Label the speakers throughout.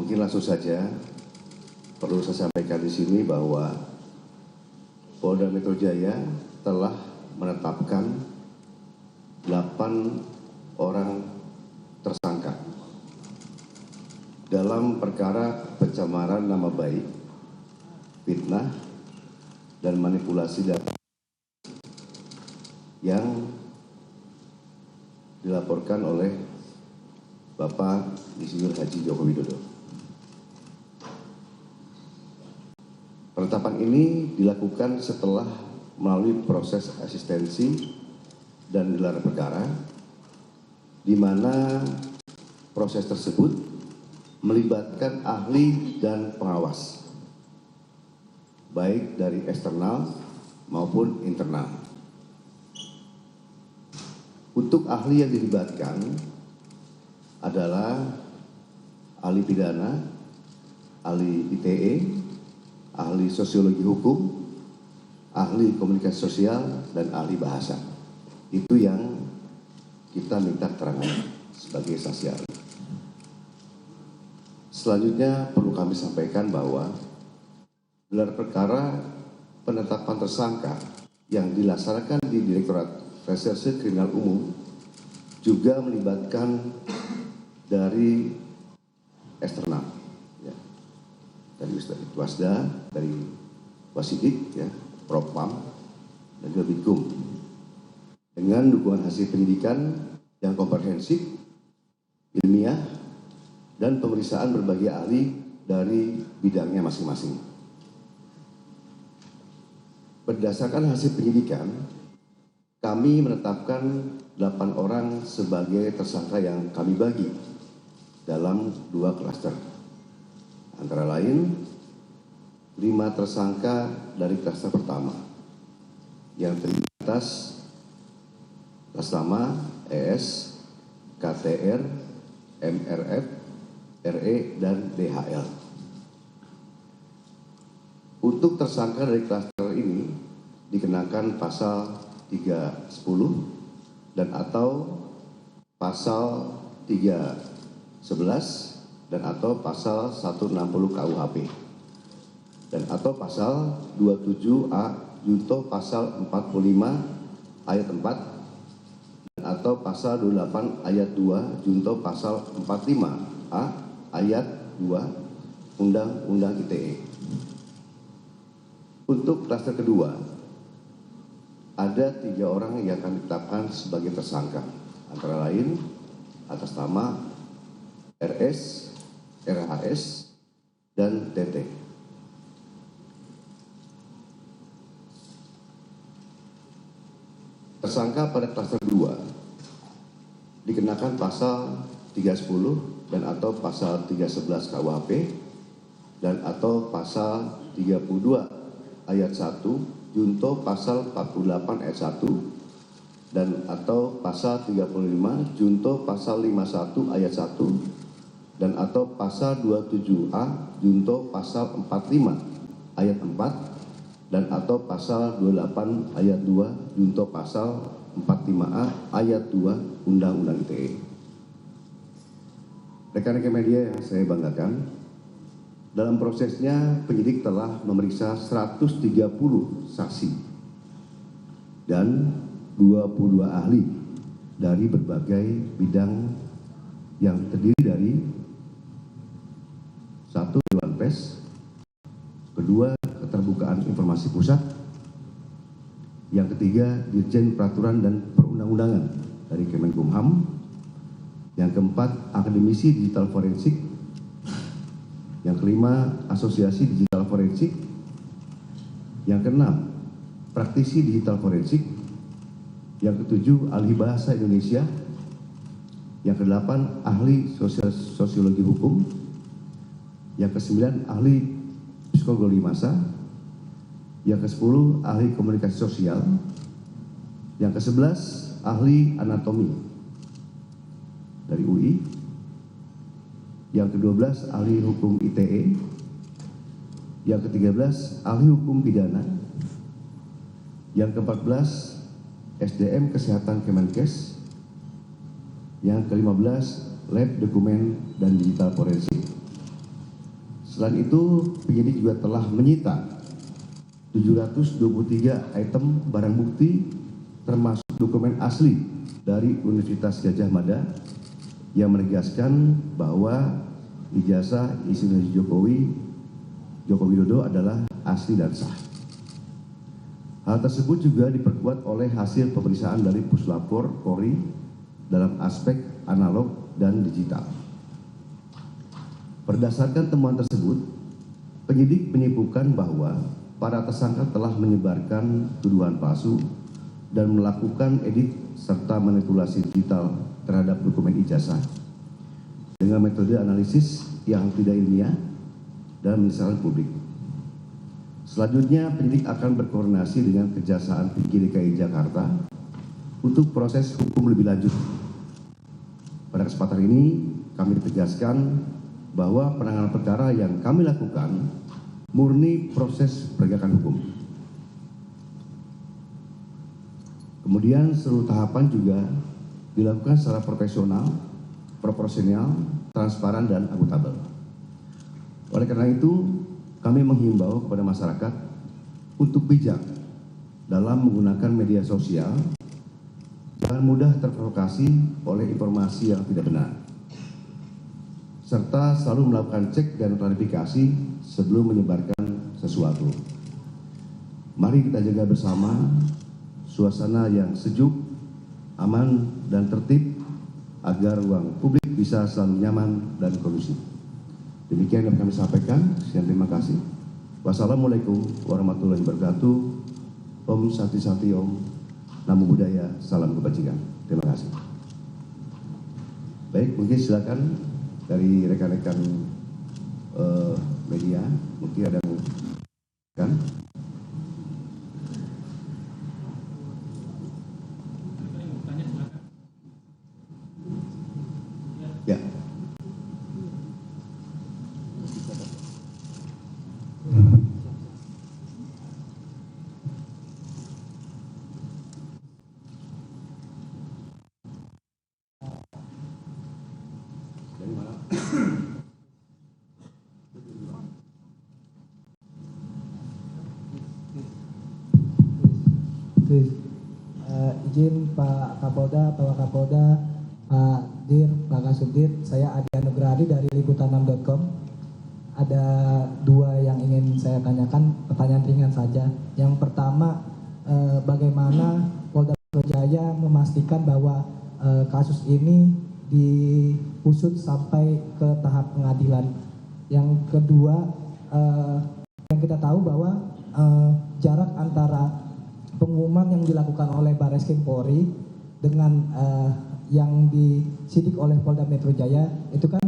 Speaker 1: Mungkin langsung saja perlu saya sampaikan di sini bahwa Polda Metro Jaya telah menetapkan 8 orang tersangka dalam perkara pencemaran nama baik, fitnah, dan manipulasi data yang dilaporkan oleh Bapak Insinyur Haji Joko Widodo. Penetapan ini dilakukan setelah melalui proses asistensi dan gelar perkara, di mana proses tersebut melibatkan ahli dan pengawas, baik dari eksternal maupun internal. Untuk ahli yang dilibatkan adalah ahli pidana, ahli ITE, ahli sosiologi hukum, ahli komunikasi sosial, dan ahli bahasa. Itu yang kita minta keterangan sebagai saksi ahli. Selanjutnya perlu kami sampaikan bahwa gelar perkara penetapan tersangka yang dilaksanakan di Direktorat Reserse Kriminal Umum juga melibatkan dari eksternal, ya, dari Wasda, dari Wasidik, ya, Propam, dan juga Bikum, dengan dukungan hasil penyidikan yang komprehensif, ilmiah, dan pemeriksaan berbagai ahli dari bidangnya masing-masing. Berdasarkan hasil penyidikan, kami menetapkan 8 orang sebagai tersangka yang kami bagi dalam 2 klaster. Antara lain 5 tersangka dari klaster pertama yang terdiri atas nama ES, KTR, MRF, RE, dan DHL. Untuk tersangka dari klaster ini dikenakan pasal 310 dan atau pasal 311 dan atau pasal 160 KUHP dan atau pasal 27A junto pasal 45 ayat 4 dan atau pasal 28 ayat 2 junto pasal 45A ayat 2 Undang-Undang ITE. Untuk klaster kedua, ada 3 orang yang kami tetapkan sebagai tersangka, antara lain atas nama RS, RHS, dan TT. Tersangka pada klaster 2 dikenakan pasal 310 dan atau pasal 311 KUHP dan atau pasal 32 ayat 1 junto pasal 48 ayat 1 dan atau pasal 35 junto pasal 51 ayat 1 dan atau pasal 27A junto pasal 45 ayat 4 dan atau pasal 28 ayat 2 junto pasal 45A ayat 2 Undang-Undang ITE. Rekan-rekan media yang saya banggakan, dalam prosesnya penyidik telah memeriksa 130 saksi dan 22 ahli dari berbagai bidang yang terdiri dari 1. Dewan Pers, 2. Keterbukaan Informasi Pusat, yang ketiga Dirjen Peraturan dan Perundang-undangan dari Kemenkumham, yang keempat Akademisi Digital Forensik, yang kelima Asosiasi Digital Forensik, yang keenam Praktisi Digital Forensik, yang ketujuh Ahli Bahasa Indonesia, yang kedelapan Ahli Sosiologi Hukum, yang kesembilan Ahli Psikologi Massa, yang ke-10 Ahli Komunikasi Sosial, yang ke-11 Ahli Anatomi dari UI, yang ke-12 Ahli Hukum ITE, yang ke-13 Ahli Hukum Pidana, yang ke-14 SDM Kesehatan Kemenkes, yang ke-15 Lab Dokumen dan Digital Forensik, Selain itu, penyidik juga telah menyita 723 item barang bukti termasuk dokumen asli dari Universitas Gadjah Mada yang menegaskan bahwa ijazah Insinyur Joko Widodo adalah asli dan sah. Hal tersebut juga diperkuat oleh hasil pemeriksaan dari Puslapor Polri dalam aspek analog dan digital. Berdasarkan temuan tersebut, penyidik menyimpulkan bahwa para tersangka telah menyebarkan tuduhan palsu dan melakukan edit serta manipulasi digital terhadap dokumen ijazah dengan metode analisis yang tidak ilmiah dan menyesalkan publik. Selanjutnya, penyidik akan berkoordinasi dengan Kejaksaan Tinggi DKI Jakarta untuk proses hukum lebih lanjut. Pada kesempatan ini, kami tegaskan bahwa penanganan perkara yang kami lakukan murni proses penegakan hukum. Kemudian seluruh tahapan juga dilakukan secara profesional, proporsional, transparan, dan akuntabel. Oleh karena itu, kami menghimbau kepada masyarakat untuk bijak dalam menggunakan media sosial, jangan mudah terprovokasi oleh informasi yang tidak benar, serta selalu melakukan cek dan klarifikasi sebelum menyebarkan sesuatu. Mari kita jaga bersama suasana yang sejuk, aman, dan tertib agar ruang publik bisa selalu nyaman dan kondusif. Demikian yang kami sampaikan. Sekian, terima kasih. Wassalamualaikum warahmatullahi wabarakatuh. Om Santi Santi Om. Namo Buddhaya. Salam kebajikan. Terima kasih. Baik, mungkin silakan dari rekan-rekan media, mungkin ada kan? Ya. Dari mana?
Speaker 2: Izin Pak Kapolda, Pak Wakapolda, Pak Dir, Pak Kasubdit, saya Adi Anugrahadi dari liputan6.com. Ada dua yang ingin saya tanyakan, pertanyaan ringan saja. Yang pertama, bagaimana Polda Metro Jaya memastikan bahwa kasus ini diusut sampai ke tahap pengadilan. Yang kedua, yang kita tahu bahwa jarak antara pengumuman yang dilakukan oleh Barreskrim Polri dengan yang disidik oleh Polda Metro Jaya itu kan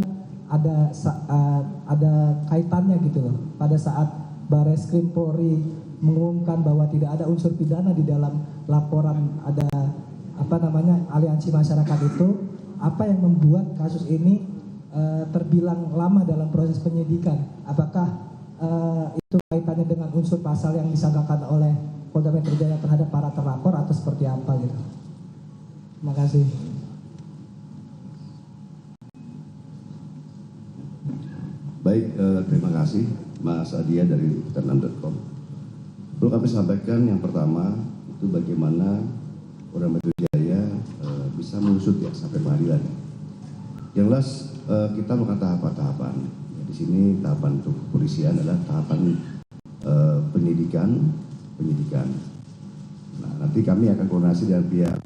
Speaker 2: ada kaitannya gitu loh. Pada saat Barreskrim Polri mengumumkan bahwa tidak ada unsur pidana di dalam laporan ada aliansi masyarakat itu, apa yang membuat kasus ini terbilang lama dalam proses penyidikan? Apakah itu kaitannya dengan unsur pasal yang disangkakan oleh Polda Metro Jaya terhadap para terlapor atau seperti apa gitu? Terima kasih.
Speaker 1: Baik, terima kasih Mas Adia dari liputan6.com. Perlu kami sampaikan yang pertama itu bagaimana Polda Metro Jaya bisa mengusut ya sampai pengadilan. Yang jelas kita melakukan tahapan-tahapan. Ya, di sini tahapan untuk kepolisian adalah tahapan penyidikan. Nah, nanti kami akan koordinasi dengan pihak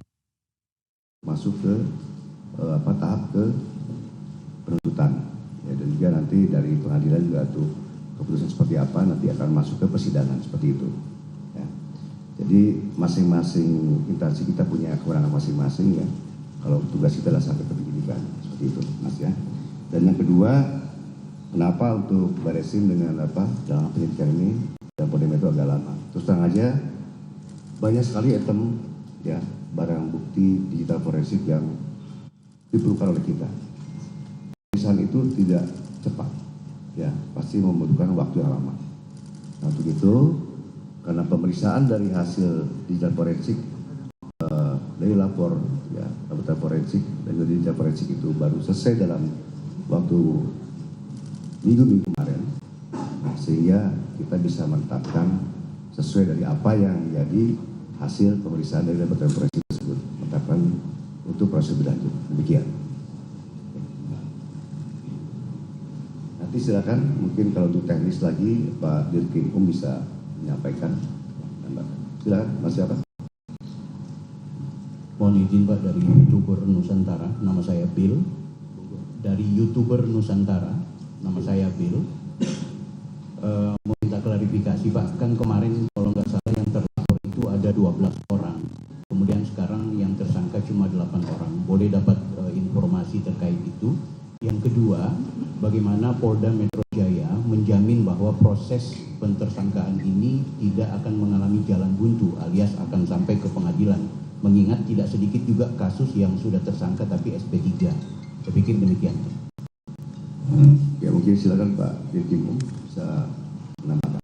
Speaker 1: masuk ke tahap ke penuntutan. Ya, dan juga nanti dari pengadilan juga tuh keputusan seperti apa nanti akan masuk ke persidangan seperti itu. Ya. Jadi masing-masing instansi kita punya kewenangan masing-masing ya. Kalau tugas kita adalah sampai ke penyidikan seperti itu, Mas ya. Dan yang kedua, kenapa untuk Barreskrim dengan dalam penyidikan ini dan Polda Metro agak lama? Terus terang aja banyak sekali item ya barang bukti digital forensik yang diperlukan oleh kita. Pemeriksaan itu tidak cepat, ya pasti membutuhkan waktu yang lama. Nah, untuk itu karena pemeriksaan dari hasil digital forensik dari lapor ya laboratorium forensik dan dari digital forensik itu baru selesai dalam waktu minggu kemarin. Nah, sehingga kita bisa menetapkan sesuai dari apa yang menjadi hasil pemeriksaan dari laboratorium forensik tersebut, menetapkan untuk proses berlanjut. Demikian. Nanti silakan, mungkin kalau untuk teknis lagi Pak Dirkrim bisa menyampaikan. Silakan, Mas siapa?
Speaker 3: Mohon izin Pak, dari YouTuber Nusantara, nama saya Bill. Dari YouTuber Nusantara, nama saya Bill. Mau minta klarifikasi Pak, kan kemarin kalau nggak salah yang terlapor itu ada 12 orang. Kemudian sekarang yang tersangka cuma 8 orang. Boleh dapat informasi terkait itu? Yang kedua, bagaimana Polda Metro Jaya menjamin bahwa proses pentersangkaan ini tidak akan mengalami jalan buntu alias akan sampai ke pengadilan? Mengingat tidak sedikit juga kasus yang sudah tersangka tapi SP3. Saya pikir demikian.
Speaker 1: Ya, mungkin silakan Pak Dirkrim bisa menambahkan.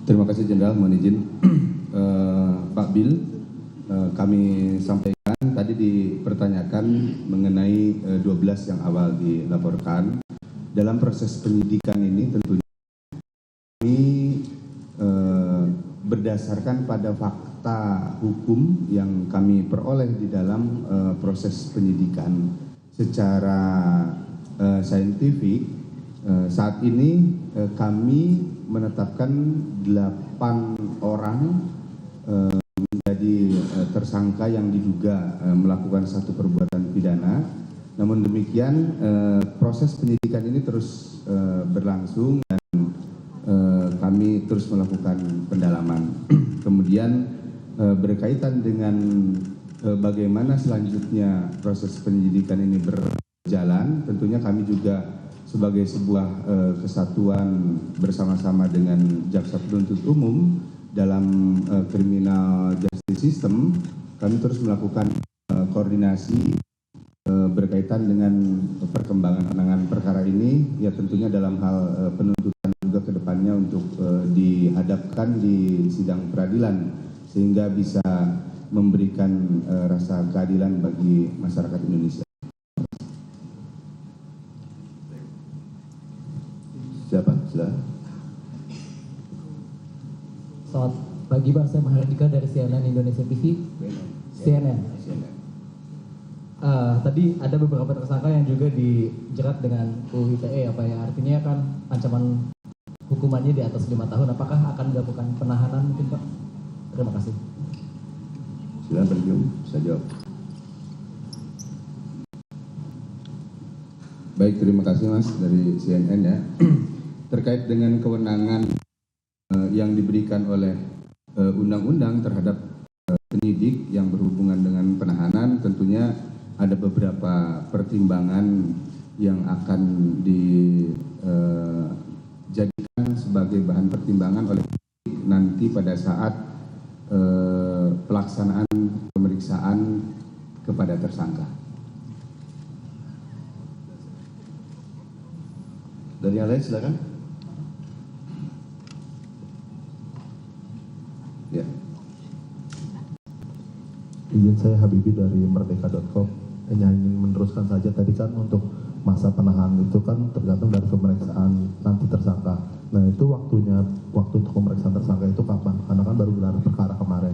Speaker 4: Terima kasih Jenderal, mohon izin. Pak Bill, kami sampaikan tadi dipertanyakan mengenai 12 yang awal dilaporkan. Dalam proses penyidikan ini tentunya kami berdasarkan pada fakta hukum yang kami peroleh di dalam proses penyidikan secara saintifik. Saat ini kami menetapkan 8 orang menjadi tersangka yang diduga melakukan satu perbuatan pidana. Namun demikian proses penyidikan ini terus berlangsung dan kami terus melakukan pendalaman. Kemudian berkaitan dengan bagaimana selanjutnya proses penyidikan ini berjalan, tentunya kami juga sebagai sebuah kesatuan bersama-sama dengan Jaksa Penuntut Umum dalam criminal justice system, kami terus melakukan koordinasi berkaitan dengan perkembangan penanganan perkara ini, ya tentunya dalam hal penuntutan juga ke depannya untuk dihadapkan di sidang peradilan sehingga bisa memberikan rasa keadilan bagi masyarakat Indonesia.
Speaker 1: Siapa? Silakan.
Speaker 2: Selamat pagi Pak, saya Mahardika dari CNN Indonesia TV. CNN. Tadi ada beberapa tersangka yang juga dijerat dengan UU ITE ya Pak ya. Artinya kan ancaman hukumannya di atas 5 tahun. Apakah akan dilakukan penahanan mungkin Pak? Terima kasih.
Speaker 1: Silakan Dirkrim, bisa jawab.
Speaker 4: Baik, terima kasih Mas dari CNN ya. Terkait dengan kewenangan yang diberikan oleh undang-undang terhadap penyidik yang berhubungan dengan penahanan, tentunya ada beberapa pertimbangan yang akan dijadikan sebagai bahan pertimbangan oleh penyidik nanti pada saat pelaksanaan pemeriksaan kepada tersangka.
Speaker 1: Dari yang lain silakan. Ya.
Speaker 5: Izin saya Habibi dari merdeka.com. Hanya ingin meneruskan saja tadi kan untuk masa penahanan itu kan tergantung dari pemeriksaan nanti tersangka. Nah itu waktu untuk pemeriksaan tersangka itu kapan? Karena kan baru gelar perkara kemarin.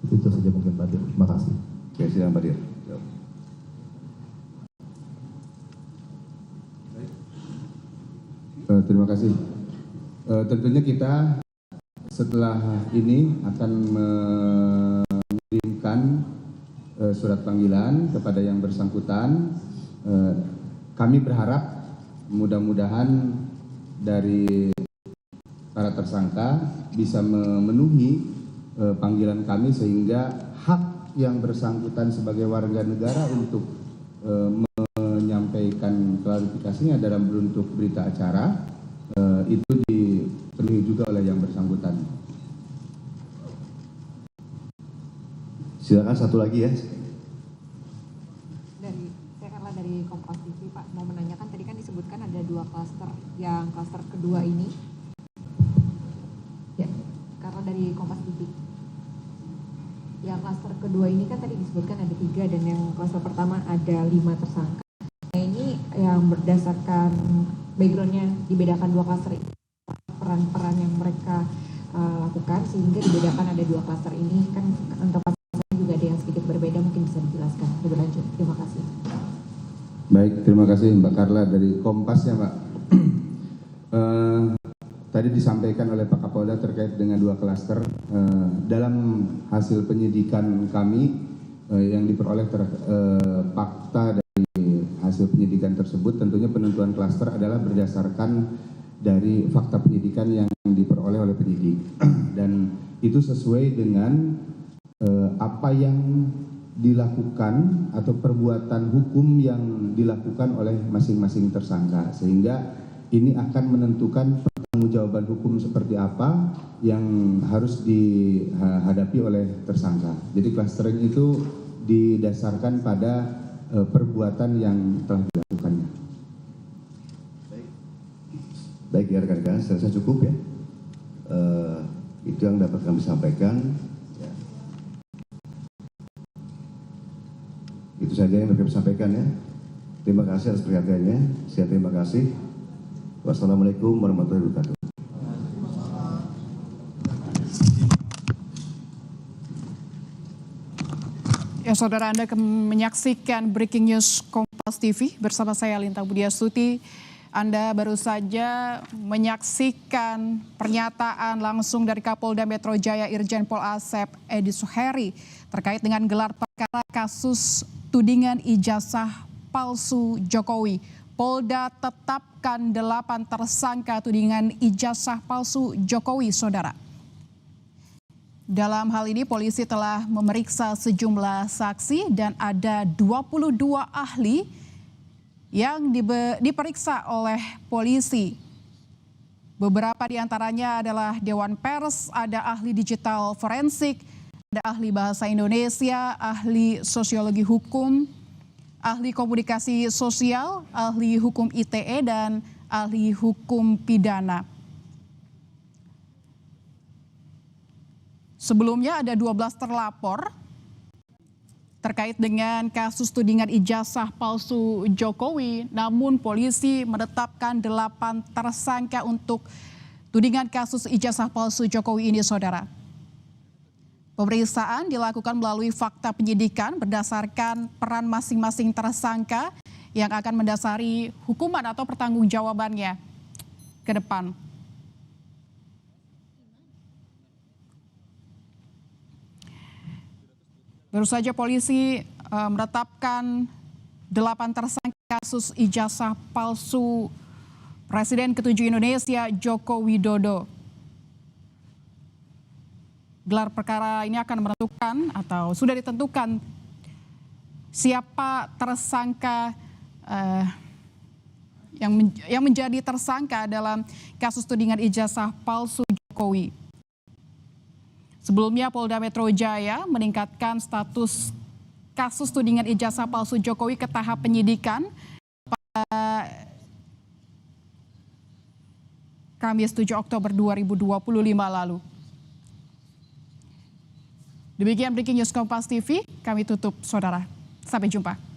Speaker 5: Itu saja mungkin Pak Dir. Terima kasih.
Speaker 1: Oke, silakan Pak Dir. Jawab.
Speaker 4: Terima kasih. Tentunya kita setelah ini akan mengirimkan surat panggilan kepada yang bersangkutan. Kami berharap mudah-mudahan dari para tersangka bisa memenuhi panggilan kami sehingga hak yang bersangkutan sebagai warga negara untuk menyampaikan klarifikasinya dalam bentuk berita acara itu dipenuhi juga oleh yang bersangkutan.
Speaker 1: Silakan satu lagi ya.
Speaker 6: Saya Carla dari Kompas TV Pak, mau menanyakan tadi kan disebutkan ada 2 klaster, yang klaster kedua ini, ya Carla dari Kompas TV. Yang klaster kedua ini kan tadi disebutkan ada 3 dan yang klaster pertama ada 5 tersangka. Nah ini yang berdasarkan backgroundnya dibedakan dua klaster ini, peran-peran yang mereka lakukan sehingga dibedakan ada dua klaster ini, kan untuk pasal juga ada yang sedikit berbeda, mungkin bisa dijelaskan lebih lanjut. Terima kasih.
Speaker 4: Baik, terima kasih Mbak Carla dari Kompas ya Mbak. Tadi disampaikan oleh Pak Kapolda terkait dengan dua klaster. Dalam hasil penyidikan kami yang diperoleh fakta dari hasil penyidikan tersebut, tentunya penentuan klaster adalah berdasarkan dari fakta penyidikan yang diperoleh oleh penyidik. Dan itu sesuai dengan apa yang dilakukan atau perbuatan hukum yang dilakukan oleh masing-masing tersangka, sehingga ini akan menentukan pertanggungjawaban hukum seperti apa yang harus dihadapi oleh tersangka. Jadi clustering itu didasarkan pada perbuatan yang telah dilakukannya.
Speaker 1: Baik ya rekan-rekan, saya rasa cukup ya. Itu yang dapat kami sampaikan. Ya. Itu saja yang dapat kami sampaikan ya. Terima kasih atas perhatiannya. Saya terima kasih. Wassalamualaikum warahmatullahi wabarakatuh.
Speaker 7: Ya, saudara, Anda menyaksikan Breaking News Kompas TV bersama saya Lintang Budiastuti. Anda baru saja menyaksikan pernyataan langsung dari Kapolda Metro Jaya Irjen Pol Asep Edi Suheri terkait dengan gelar perkara kasus tudingan ijazah palsu Jokowi. Polda tetapkan 8 tersangka tudingan ijazah palsu Jokowi, saudara. Dalam hal ini polisi telah memeriksa sejumlah saksi dan ada 22 ahli yang diperiksa oleh polisi. Beberapa di antaranya adalah Dewan Pers, ada ahli digital forensik, ada ahli bahasa Indonesia, ahli sosiologi hukum, ahli komunikasi sosial, ahli hukum ITE, dan ahli hukum pidana. Sebelumnya ada 12 terlapor terkait dengan kasus tudingan ijazah palsu Jokowi, namun polisi menetapkan 8 tersangka untuk tudingan kasus ijazah palsu Jokowi ini, saudara. Pemeriksaan dilakukan melalui fakta penyidikan berdasarkan peran masing-masing tersangka yang akan mendasari hukuman atau pertanggungjawabannya ke depan. Baru saja polisi menetapkan 8 tersangka kasus ijazah palsu Presiden ke-7 Indonesia Joko Widodo. Gelar perkara ini akan menentukan atau sudah ditentukan siapa tersangka yang menjadi tersangka dalam kasus tudingan ijazah palsu Jokowi. Sebelumnya Polda Metro Jaya meningkatkan status kasus tudingan ijazah palsu Jokowi ke tahap penyidikan pada Kamis 7 Oktober 2025 lalu. Demikian Breaking News Kompas TV, kami tutup, saudara. Sampai jumpa.